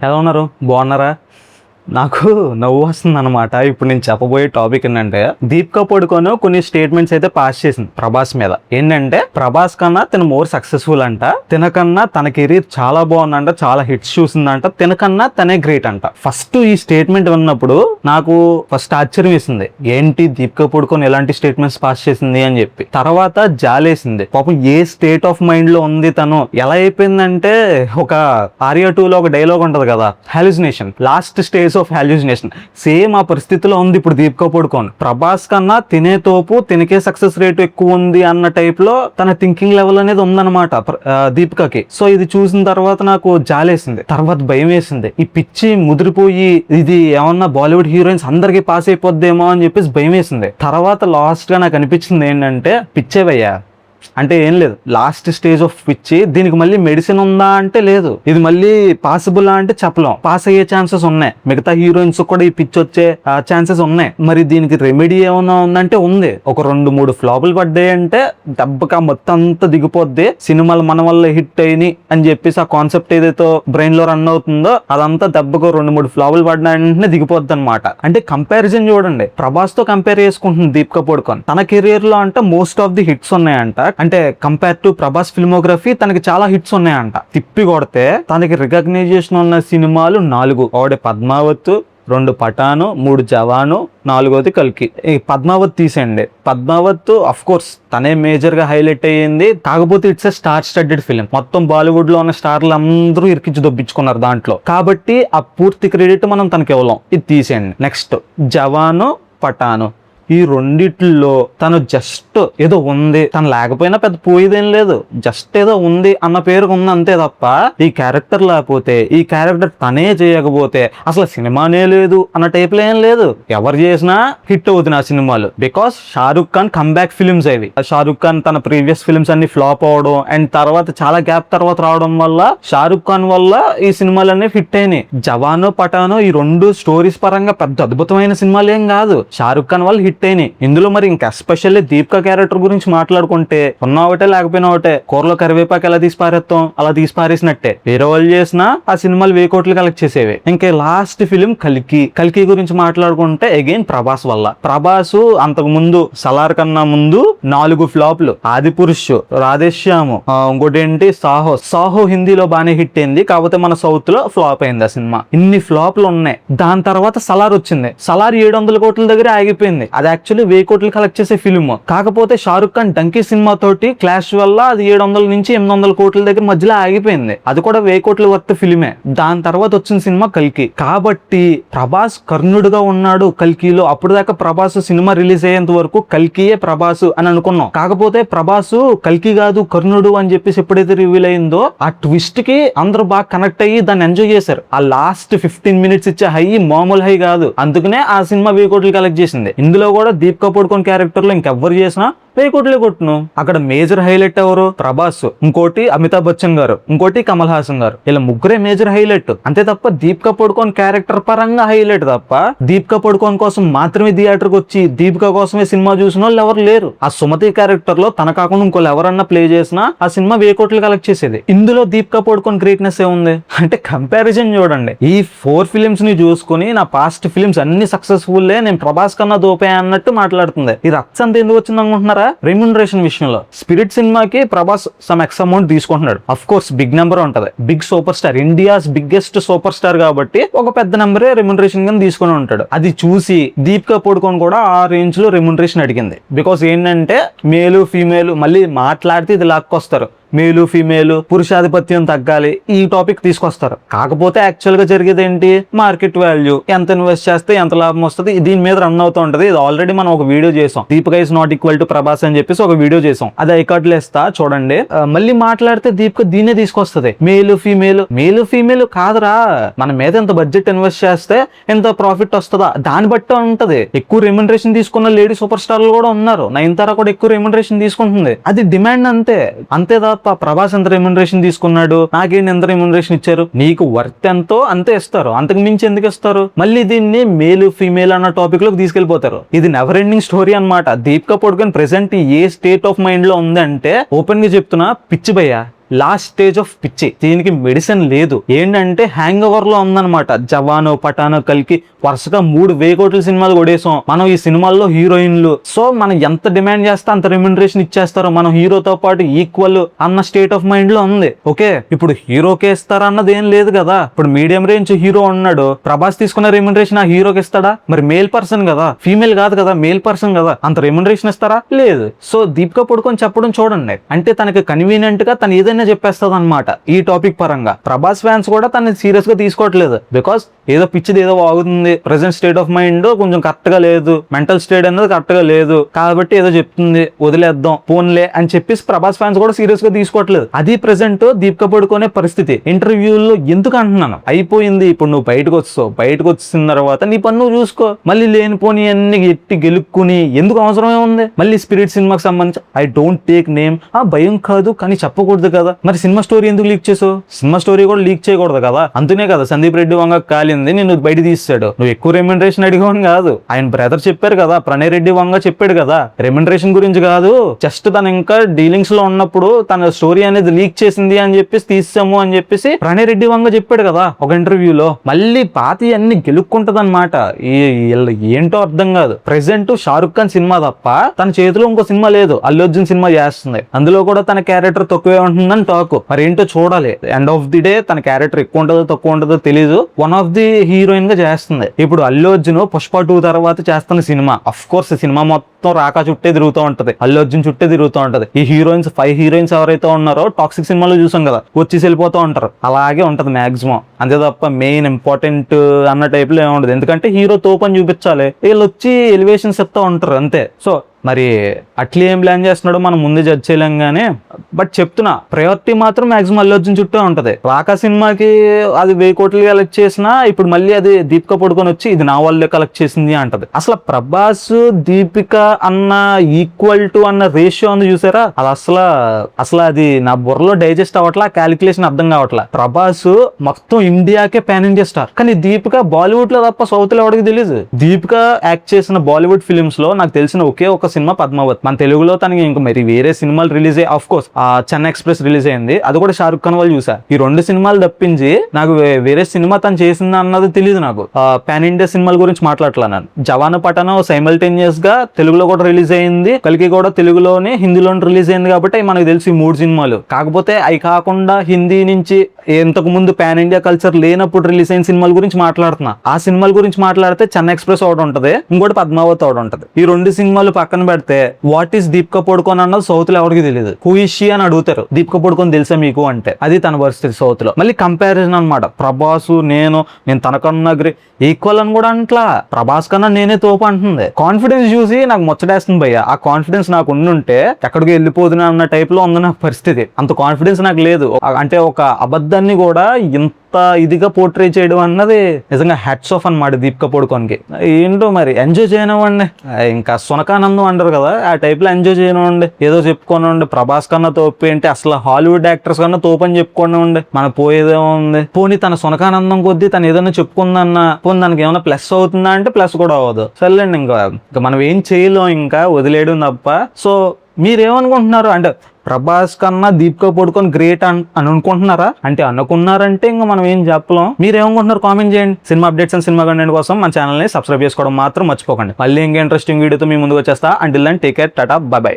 ఎలా ఉన్నారు? బాగున్నారా? నాకు నవ్వు వస్తుంది అనమాట. ఇప్పుడు నేను చెప్పబోయే టాపిక్ ఏంటంటే, దీపికా పడుకోను కొన్ని స్టేట్మెంట్స్ అయితే పాస్ చేసింది ప్రభాస్ మీద. ఏంటంటే ప్రభాస్ కన్నా తను మోర్ సక్సెస్ఫుల్ అంట, తినకన్నా తన కెరీర్ చాలా బాగుందంట, చాలా హిట్స్ చూసిందంట, తినకన్నా తనే గ్రేట్ అంట. ఫస్ట్ ఈ స్టేట్మెంట్ విన్నప్పుడు నాకు ఫస్ట్ ఆశ్చర్యం వేసింది, ఏంటి దీపికా పడుకోను ఎలాంటి స్టేట్మెంట్స్ పాస్ చేసింది అని చెప్పి. తర్వాత జాలేసింది, పాపం ఏ స్టేట్ ఆఫ్ మైండ్ లో ఉంది తను. ఎలా అయిపోయిందంటే, ఒక ఆర్యా 2 లో ఒక డైలాగ్ ఉంటది కదా, hallucination, last stage of hallucination. Same ఆ పరిస్థితిలో ఉంది ఇప్పుడు దీపికా పడుకోన్. ప్రభాస్ కన్నా తినే తోపు, తినకే సక్సెస్ రేట్ ఎక్కువ ఉంది అన్న టైప్ లో తన థింకింగ్ లెవెల్ అనేది ఉందన్నమాట దీపికాకి. సో ఇది చూసిన తర్వాత నాకు జాలేసింది, తర్వాత భయం వేసింది. ఈ పిచ్చి ముదిరిపోయి ఇది ఏమన్నా బాలీవుడ్ హీరోయిన్స్ అందరికి పాస్ అయిపోద్దేమో అని చెప్పేసి భయం వేసింది. తర్వాత లాస్ట్ గా నాకు అనిపించింది ఏంటంటే, పిచ్చేవయ్యా అంటే ఏం లేదు, లాస్ట్ స్టేజ్ ఆఫ్ పిచ్చి. దీనికి మళ్ళీ మెడిసిన్ ఉందా అంటే లేదు. ఇది మళ్ళీ పాసిబుల్ అంటే చెప్పలేం. పాస్ అయ్యే ఛాన్సెస్ ఉన్నాయి, మిగతా హీరోయిన్స్ కూడా ఈ పిచ్చి వచ్చే ఛాన్సెస్ ఉన్నాయి. మరి దీనికి రెమెడీ ఏమైనా ఉందంటే ఉంది. ఒక 2-3 ఫ్లాపులు పడ్డాయి అంటే దెబ్బగా మొత్తం అంతా దిగిపోద్ది. సినిమాలు మన వల్ల హిట్ అయినాయి అని చెప్పేసి ఆ కాన్సెప్ట్ ఏదైతే బ్రెయిన్ లో రన్ అవుతుందో అదంతా దెబ్బకు 2-3 ఫ్లాపులు పడిన వెంటనే దిగిపోద్ది అనమాట. అంటే కంపారిజన్ చూడండి, ప్రభాస్ తో కంపేర్ చేసుకుంటుంది దీపికా పడుకోన్. తన కెరీర్ లో అంటే మోస్ట్ ఆఫ్ ది హిట్స్ ఉన్నాయంట. అంటే కంపేర్ టు ప్రభాస్ ఫిల్మోగ్రఫీ తనకి చాలా హిట్స్ ఉన్నాయంట. తిప్పి కొడితే తనకి రికగ్నైజేషన్ ఉన్న సినిమాలు 4. ఒకటి పద్మావత్, 2 పఠాను, 3 జవాను, 4వది కల్కి. ఈ పద్మావత్ తీసేయండి, పద్మావత్ అఫ్ కోర్స్ తనే మేజర్ గా హైలైట్ అయ్యింది. కాకపోతే it's a star studded film. మొత్తం బాలీవుడ్ లో ఉన్న స్టార్లు అందరూ ఇరికించి దొబ్బించుకున్నారు దాంట్లో, కాబట్టి ఆ పూర్తి క్రెడిట్ మనం తనకి ఇవ్వలేం. ఇది తీసేయండి. నెక్స్ట్ జవాను, పఠాను, ఈ రెండిట్లో తను జస్ట్ ఏదో ఉంది, తను లేకపోయినా పెద్ద పోయేదేం లేదు, జస్ట్ ఏదో ఉంది అన్న పేరుకు ఉంది అంతే తప్ప ఈ క్యారెక్టర్ లేకపోతే, ఈ క్యారెక్టర్ తనే చేయకపోతే అసలు సినిమానే లేదు అన్న టైప్ లో ఏం లేదు. ఎవరు చేసినా హిట్ అవుతుంది ఆ సినిమాలు. Because Shahrukh Khan comeback films అవి. షారుఖ్ ఖాన్ తన ప్రీవియస్ ఫిలిమ్స్ అన్ని ఫ్లాప్ అవడం అండ్ తర్వాత చాలా గ్యాప్ తర్వాత రావడం వల్ల షారుఖ్ ఖాన్ వల్ల ఈ సినిమాలన్నీ హిట్ అయినాయి. జవాను, పఠాను ఈ 2 స్టోరీస్ పరంగా పెద్ద అద్భుతమైన సినిమాలు ఏం కాదు, షారుఖ్ ఖాన్ వల్ల హిట్ అయినాయి. ఇందులో మరి ఇంకా ఎస్పెషల్లీ దీపికా క్యారెక్టర్ గురించి మాట్లాడుకుంటే ఉన్నా ఒకటే లేకపోయినా ఒకటే. కూరలో కరివేపాకు ఎలా తీసి పారేస్తాం అలా తీసి పారేసినట్టే. వేరే వాళ్ళు చేసినా ఆ సినిమాలు 1000 కోట్లు కలెక్ట్ చేసేవి. ఇంకా లాస్ట్ ఫిలిం కల్కి. కల్కి గురించి మాట్లాడుకుంటే అగైన్ ప్రభాస్ వల్ల. ప్రభాస్ అంతకు ముందు సలార్ కన్నా ముందు 4 ఫ్లాప్లు, ఆది పురుష్, రాధేశ్యాము, ఇంకోటి ఏంటి సాహో. సాహో హిందీలో బాగానే హిట్ అయింది, కాకపోతే మన సౌత్ లో ఫ్లాప్ అయింది ఆ సినిమా. ఇన్ని ఫ్లాప్లు ఉన్నాయి. దాని తర్వాత సలార్ వచ్చింది. సలార్ 700 కోట్ల దగ్గర ఆగిపోయింది. అది యాక్చువల్లీ 1000 కోట్లు కలెక్ట్ చేసే ఫిల్మ్. కాకపోతే షారుఖ్ ఖాన్ డంకీ సినిమా తోటి క్లాష్ వల్ల అది 700 నుంచి 800 కోట్ల దగ్గర మధ్యలో ఆగిపోయింది. అది కూడా 1000 కోట్ల వర్త్ ఫిలిమే. దాని తర్వాత వచ్చిన సినిమా కల్కి. కాబట్టి ప్రభాస్ కర్ణుడుగా ఉన్నాడు కల్కిలో. అప్పుడు దాకా ప్రభాస్ సినిమా రిలీజ్ అయ్యేంత వరకు కల్కియే ప్రభాస్ అని అనుకున్నాం. కాకపోతే ప్రభాస్ కల్కి కాదు కర్ణుడు అని చెప్పేసి ఎప్పుడైతే రివీల్ అయిందో ఆ ట్విస్ట్ కి అందరూ బాగా కనెక్ట్ అయ్యి దాన్ని ఎంజాయ్ చేశారు. ఆ లాస్ట్ 15 మినిట్స్ ఇచ్చే హై మామూలు హై కాదు. అందుకనే ఆ సినిమా 1000 కోట్లు కలెక్ట్ చేసింది. ఇందులో కూడా దీపికా పడుకోన్ క్యారెక్టర్ లో ఇంకెవ్వరు చేసినా 1000 కోట్లే కొట్టును. అక్కడ మేజర్ హైలైట్ ఎవరు? ప్రభాస్, ఇంకోటి అమితాబ్ బచ్చన్ గారు, ఇంకోటి కమల్ హాసన్ గారు. ఇలా ముగ్గురే మేజర్ హైలైట్. అంతే తప్ప దీపికా పడుకోన్ క్యారెక్టర్ పరంగా హైలైట్ తప్ప దీపికా పడుకోన్ కోసం మాత్రమే థియేటర్కి వచ్చి దీపికా కోసమే సినిమా చూసిన వాళ్ళు ఎవరు లేరు. ఆ సుమతి క్యారెక్టర్ లో తన కాకుండా ఇంకోళ్ళు ఎవరన్నా ప్లే చేసినా ఆ సినిమా 1000 కోట్లు కలెక్ట్ చేసేది. ఇందులో దీపికా పడుకోన్ గ్రేట్నెస్ ఏముంది అంటే కంపారిజన్ చూడండి. ఈ 4 ఫిలిమ్స్ ని చూసుకుని నా పాస్ట్ ఫిలిమ్స్ అన్ని సక్సెస్ఫుల్, నేను ప్రభాస్ కన్నా దోపే అన్నట్టు మాట్లాడుతుంది. ఈ రచ్చ అంత ఎందుకు వచ్చింది అనుకుంటున్నారా? రెమ్యూనరేషన్ విషయంలో స్పిరిట్ సినిమాకి ప్రభాస్ సమ్ ఎక్స్ అమౌంట్ తీసుకుంటున్నాడు. అఫ్ కోర్స్ బిగ్ నెంబర్ ఉంటది, big super star, India's biggest super star కాబట్టి ఒక పెద్ద నెంబరే రెమ్యూనరేషన్ గా తీసుకుని ఉంటాడు. అది చూసి దీపికా పడుకోన్ కూడా ఆ రేంజ్ లో రెమ్యూనరేషన్ అడిగింది. బికాస్ ఏంటంటే మేలు ఫీమేల్ మళ్ళీ మాట్లాడితే ఇది లాక్కొస్తారు, మేలు ఫీమేల్ పురుషాధిపత్యం తగ్గాలి, ఈ టాపిక్ తీసుకొస్తారు. కాకపోతే యాక్చువల్ గా జరిగేది ఏంటి? మార్కెట్ వాల్యూ, ఎంత ఇన్వెస్ట్ చేస్తే ఎంత లాభం వస్తుంది, దీని మీద రన్ అవుతూ ఉంటది. ఇది ఆల్రెడీ మనం ఒక వీడియో చేసాం, Deepika is not equal to Prabhas అని చెప్పేసి ఒక వీడియో చేసాం. అది ఐకార్డులు వేస్తా చూడండి. మళ్ళీ మాట్లాడితే దీపిక దీన్నే తీసుకొస్తుంది, మేలు ఫీమేల్. మేలు ఫీమేల్ కాదురా, మన మీద ఎంత బడ్జెట్ ఇన్వెస్ట్ చేస్తే ఎంత ప్రాఫిట్ వస్తుందా దాన్ని బట్టి ఉంటది. ఎక్కువ రెమ్యూనరేషన్ తీసుకున్న లేడీ సూపర్ స్టార్లు కూడా ఉన్నారు. నయనతార కూడా ఎక్కువ రెమ్యూనరేషన్ తీసుకుంటుంది. అది డిమాండ్ అంతే. అంతేదా ప్రభాస్ ఎంత రెమ్యూనరేషన్ తీసుకున్నాడు, నాకేంటి ఎంత రెమ్యూనరేషన్ ఇచ్చారు, నీకు వర్త్ ఎంతో అంతే ఇస్తారు, అంతకు మించి ఎందుకు ఇస్తారు? మళ్ళీ దీన్ని మేలు ఫీమేల్ అన్న టాపిక్ లోకి తీసుకెళ్లిపోతారు. ఇది నెవర్ ఎండింగ్ స్టోరీ అన్నమాట. Deepika Padukone present a state of mind లో ఉందంటే ఓపెన్ గా చెప్తున్నా, పిచ్చి భయ్యా లాస్ట్ స్టేజ్ ఆఫ్ పిచ్చి. దీనికి మెడిసిన్ లేదు. ఏంటంటే హ్యాంగ్ ఓవర్ లో ఉందన్నమాట. జవాను, పఠాను కలికి వరుసగా 3,000 కోట్ల సినిమాలు కొడేసాం మనం. ఈ సినిమాల్లో హీరోయిన్లు, సో మనం ఎంత డిమాండ్ చేస్తే అంత రెమ్యునరేషన్ ఇచ్చేస్తారు, మనం హీరోతో పాటు ఈక్వల్ అన్న స్టేట్ ఆఫ్ మైండ్ లో ఉంది. ఓకే, ఇప్పుడు హీరోకి ఇస్తారా అన్నది ఏం లేదు కదా. ఇప్పుడు మీడియం రేంజ్ హీరో ఉన్నాడు, ప్రభాస్ తీసుకున్న రెమ్యునరేషన్ ఆ హీరోకి ఇస్తాడా? మరి మేల్ పర్సన్ కదా, ఫీమేల్ కాదు కదా, మేల్ పర్సన్ కదా, అంత రెమ్యునరేషన్ ఇస్తారా? లేదు. సో దీపికా పడుకొని చెప్పడం చూడండి, అంటే తనకి కన్వీనియంట్ గా తను ఏదైనా చెప్పేస్తుంది అనమాట ఈ టాపిక్ పరంగా. ప్రభాస్ ఫ్యాన్స్ కూడా తనని సీరియస్ గా తీసుకోవట్లేదు, బికాస్ ఏదో పిచ్చిది ఏదో వాగుతుంది, ప్రెసెంట్ స్టేట్ ఆఫ్ మైండ్ కొంచెం కరెక్ట్ గా లేదు, మెంటల్ స్టేట్ అనేది కరెక్ట్ గా లేదు కాబట్టి ఏదో చెప్తుంది, వదిలేద్దాం పోన్లే అని చెప్పేసి ప్రభాస్ ఫ్యాన్స్ కూడా సీరియస్ గా తీసుకోవట్లేదు. అది ప్రెసెంట్ దీపికా పడుకునే పరిస్థితి. ఇంటర్వ్యూల్లో ఎందుకు అంటున్నాను, అయిపోయింది. ఇప్పుడు నువ్వు బయటకు వస్తావు, బయటకు వచ్చిన తర్వాత నీ పని నువ్వు చూసుకో. మళ్ళీ లేనిపోని అన్ని ఎట్టి గెలుక్కుని ఎందుకు అవసరమే ఉంది? మళ్ళీ స్పిరిట్ సినిమాకి సంబంధించి ఐ డోంట్ టేక్ నేమ్, భయం కాదు కానీ చెప్పకూడదు కదా. మరి సినిమా స్టోరీ ఎందుకు లీక్ చేసావు? సినిమా స్టోరీ కూడా లీక్ చేయకూడదు కదా. అందునే కదా సందీప్ రెడ్డి వంగ కాలింది, నేను బయట తీసాడు. నువ్వు ఎక్కువ రెమ్యునరేషన్ అడిగావు కాదు, ఆయన బ్రదర్ చెప్పారు కదా, ప్రణయ్ రెడ్డి వంగ చెప్పాడు కదా, రెమ్యునరేషన్ గురించి కాదు, జస్ట్ తను ఇంకా డీలింగ్స్ లో ఉన్నప్పుడు తన స్టోరీ అనేది లీక్ చేసింది అని చెప్పేసి తీసాము అని చెప్పేసి ప్రణయ్ రెడ్డి వంగ చెప్పాడు కదా ఒక ఇంటర్వ్యూలో. మళ్ళీ పాతి అన్ని గెలుక్కుంటది అనమాట. ఏంటో అర్థం కాదు. ప్రెసెంట్ షారుఖ్ ఖాన్ సినిమా తప్ప తన చేతిలో ఇంకో సినిమా లేదు. అల్లు అర్జున్ సినిమా చేస్తుంది, అందులో కూడా తన క్యారెక్టర్ తక్కువే ఉంటుందని టాక్. మరి ఏంటో చూడాలి. ఎండ్ ఆఫ్ ది డే తన క్యారెక్టర్ ఎక్కువ ఉంటుందో తక్కువ ఉంటుందో తెలీదు. వన్ ఆఫ్ ది హీరోయిన్ గా చేస్తుంది. ఇప్పుడు అల్లు అర్జున్ పుష్ప 2 తర్వాత చేస్తున్న సినిమా, అఫ్ కోర్స్ సినిమా మొత్తం రాకా చుట్టే తిరుగుతూ ఉంటది, అల్లు అర్జున్ చుట్టే తిరుగుతూ ఉంటది. ఈ హీరోయిన్స్ 5 హీరోయిన్స్ ఎవరైతే ఉన్నారో టాక్సిక్ సినిమాలో చూసాం కదా, వచ్చి వెళ్ళిపోతూ ఉంటారు, అలాగే ఉంటది మాక్సిమం. అంతే తప్ప మెయిన్ ఇంపార్టెంట్ అన్న టైప్ లో ఏముండదు. ఎందుకంటే హీరో తోపని చూపించాలి, వీళ్ళు వచ్చి ఎలివేషన్స్ చెప్తా ఉంటారు అంతే. సో మరి అట్లా ఏం ప్లాన్ చేస్తున్నాడో మనం ముందే జడ్జ్ చేయలేం కానీ, బట్ చెప్తున్నా ప్రయారిటీ మాత్రం మాక్సిమం అల్లు అర్జున్ చుట్టూ ఉంటది. రాకా సినిమాకి అది 1000 కోట్లు కలెక్ట్ చేసినా ఇప్పుడు మళ్ళీ అది దీపిక పడుకొని వచ్చి ఇది నా వాళ్ళే కలెక్ట్ చేసింది అంటది. అసలు ప్రభాస్ దీపిక అన్న ఈక్వల్ టు అన్న రేషియో ఉంది చూసారా, అది అసలు అది నా బుర్రలో డైజెస్ట్ అవ్వట్లా, క్యాలిక్యులేషన్ అర్థం కావట్లా. ప్రభాస్ మొత్తం ఇండియాకే పాన్ ఇండియా స్టార్, కానీ దీపిక బాలీవుడ్ లో తప్ప సౌత్ లో ఎవరికి తెలియదు. దీపిక యాక్ట్ చేసిన బాలీవుడ్ ఫిలిమ్స్ లో నాకు తెలిసిన ఒకే ఒక సినిమా పద్మావత్. మన తెలుగులో తనకి ఇంకా మరి వేరే సినిమాలు రిలీజ్ అయ్యి, of course Chennai express release అయింది, అది కూడా షారుఖ్ ఖాన్ వాళ్ళు చూసా. ఈ 2 సినిమాలు తప్పించి నాకు వేరే సినిమా తను చేసింది అన్నది తెలియదు. నాకు పాన్ ఇండియా సినిమాల గురించి మాట్లాడలా. నేను జవాన్ పఠాన్ సైమల్టేనియస్ గా తెలుగులో కూడా రిలీజ్ అయింది, కలికి కూడా తెలుగులోనే హిందీలోనే రిలీజ్ అయింది కాబట్టి మనకు తెలిసి 3 సినిమాలు. కాకపోతే అవి కాకుండా హిందీ నుంచి ఇంతకు ముందు పాన్ ఇండియా కల్చర్ లేనప్పుడు రిలీజ్ అయిన సినిమాల గురించి మాట్లాడుతున్నా. ఆ సినిమాల గురించి మాట్లాడితే చెన్నై ఎక్స్ప్రెస్ ఒకటి ఉంటది, ఇంకోటి పద్మావత్ ఒకటి ఉంటది. ఈ 2 సినిమాలు పక్కన పెడితే వాట్ ఈస్ దీపికా పడుకోన్ అన్నది సౌత్ లో ఎవరికి తెలియదు. హూ ఇస్ షీ అని అడుగుతారు, దీపికా పడుకోన్ తెలుసా మీకు అంటే, అది తన పరిస్థితి సౌత్ లో. మళ్ళీ కంపారిజన్ అనమాట, ప్రభాస్ నేను తనకన్నా ఈక్వల్ అని కూడా అంట్లా, ప్రభాస్ కన్నా నేనే తోపు అంటుంది. కాన్ఫిడెన్స్ చూసి నాకు ముచ్చటేస్తుంది భయ్య. ఆ కాన్ఫిడెన్స్ నాకు ఉండుంటే ఎక్కడికి వెళ్ళిపోతున్నా అన్న టైప్ లో ఉంది నాకు పరిస్థితి. అంత కాన్ఫిడెన్స్ నాకు లేదు. అంటే ఒక అబద్ధాన్ని కూడా ఇంత ఇదిగా పోర్ట్రే చేయడం అన్నది నిజంగా హ్యాట్స్ ఆఫ్ అన్నమాట దీపికా పడుకోన్కి. ఏంటో మరి ఎంజాయ్ చేయనివ్వండి, ఇంకా సునకానందం అంటారు కదా, ఆ టైప్ లో ఎంజాయ్ చేయనివ్వండి, ఏదో చెప్పుకోనివ్వండి. ప్రభాస్ కన్నా తోపు ఏంటి, అసలు హాలీవుడ్ యాక్టర్స్ కన్నా తోపు అని చెప్పుకోనివ్వండి, మన పోయేదేమో ఉంది. పోనీ తన సునకానందం కొద్దీ తను ఏదైనా చెప్పుకుందన్నా పోనీ దానికి ఏమైనా ప్లస్ అవుతుందా అంటే ప్లస్ కూడా అవ్వదు. సర్లేండి, ఇంకా మనం ఏం చేయలేం, ఇంకా వదిలేయడం తప్ప. సో మీరేమనుకుంటున్నారు అంటే ప్రభాస్ కన్నా దీపికా పడుకొని గ్రేట్ అని అనుకుంటున్నారా? అంటే అనుకున్నారంటే ఇంకా మనం ఏం చెప్పలేం. మీరేమనుకుంటున్నారు కామెంట్ చేయండి. Cinema updates and cinema content కోసం మన ఛానల్ని సబ్స్క్రైబ్ చేసుకోవడం మాత్రం మర్చిపోకండి. మళ్ళీ ఇంకా ఇంట్రెస్టింగ్ వీడియోతో మీ ముందుకు వచ్చేస్తా. Until then take care, tata, bye by.